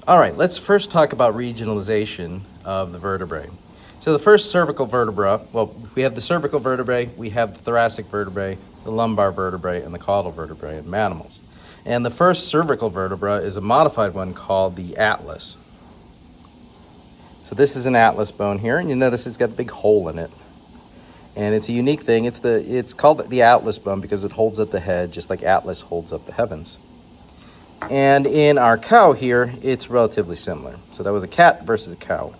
All right, let's first talk about regionalization of the vertebrae. So the first cervical vertebra, well, we have the cervical vertebrae, we have the thoracic vertebrae, the lumbar vertebrae, and the caudal vertebrae in mammals. And the first cervical vertebra is a modified one called the atlas. So this is an atlas bone here, and you notice it's got a big hole in it. And it's a unique thing. It's called the atlas bone because it holds up the head just like Atlas holds up the heavens. And in our cow here, it's relatively similar. So that was a cat versus a cow.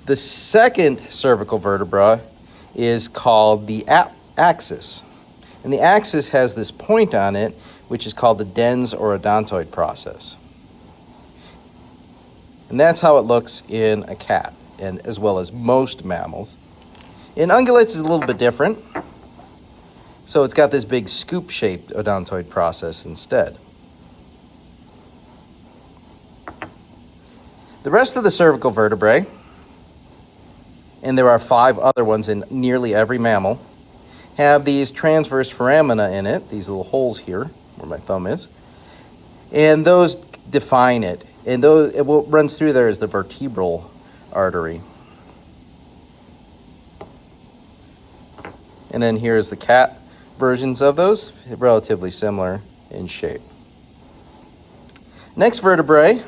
The second cervical vertebra is called the axis. And the axis has this point on it, which is called the dens or odontoid process. And that's how it looks in a cat, and as well as most mammals. In ungulates, it's a little bit different. So it's got this big scoop-shaped odontoid process instead. The rest of the cervical vertebrae, and there are 5 other ones in nearly every mammal, have these transverse foramina in it, these little holes here, where my thumb is, and those define it. And what runs through there is the vertebral artery. And then here's the cat versions of those, relatively similar in shape. Next vertebrae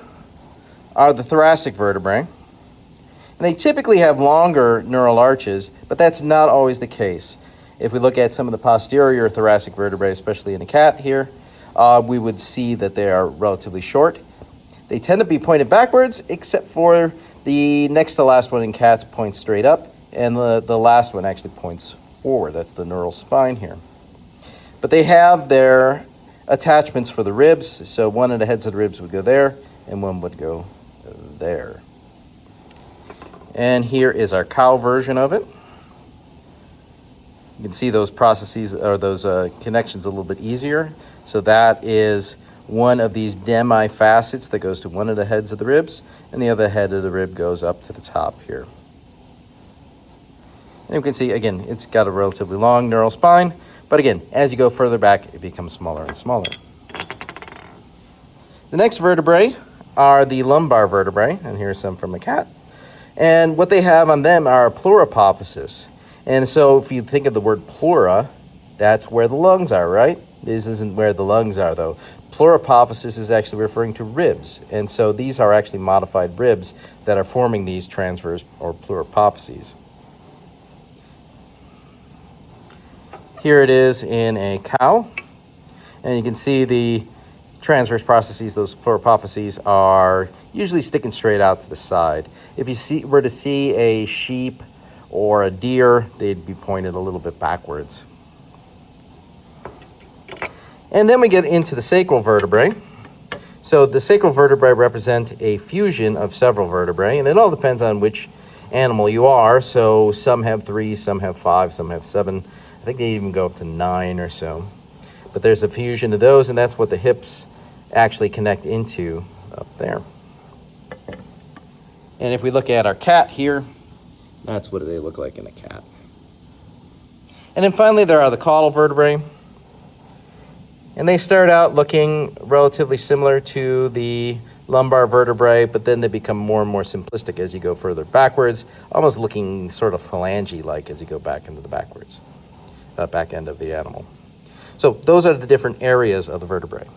are the thoracic vertebrae. And they typically have longer neural arches, but that's not always the case. If we look at some of the posterior thoracic vertebrae, especially in a cat here, we would see that they are relatively short. They tend to be pointed backwards, except for the next to last one in cats points straight up, and the last one actually points forward. That's the neural spine here. But they have their attachments for the ribs, so one of the heads of the ribs would go there, and one would go there. And here is our cow version of it. You can see those processes, or those connections a little bit easier. So that is one of these demi-facets that goes to one of the heads of the ribs, and the other head of the rib goes up to the top here. And you can see, again, it's got a relatively long neural spine, but again, as you go further back, it becomes smaller and smaller. The next vertebrae are the lumbar vertebrae, and here's some from a cat. And what they have on them are a pluripophysis. And so if you think of the word pleura, that's where the lungs are, right? This isn't where the lungs are, though. Pluripophysis is actually referring to ribs. And so these are actually modified ribs that are forming these transverse or pluripophyses. Here it is in a cow. And you can see the transverse processes, those pluripophyses, are usually sticking straight out to the side. If you were to see a sheep or a deer, they'd be pointed a little bit backwards. And then we get into the sacral vertebrae. So the sacral vertebrae represent a fusion of several vertebrae, and it all depends on which animal you are. So some have 3, some have 5, some have 7. I think they even go up to 9 or so. But there's a fusion of those, and that's what the hips actually connect into up there. And if we look at our cat here, that's what they look like in a cat. And then finally, there are the caudal vertebrae. And they start out looking relatively similar to the lumbar vertebrae, but then they become more and more simplistic as you go further backwards, almost looking sort of phalange-like as you go back into the back end of the animal. So those are the different areas of the vertebrae.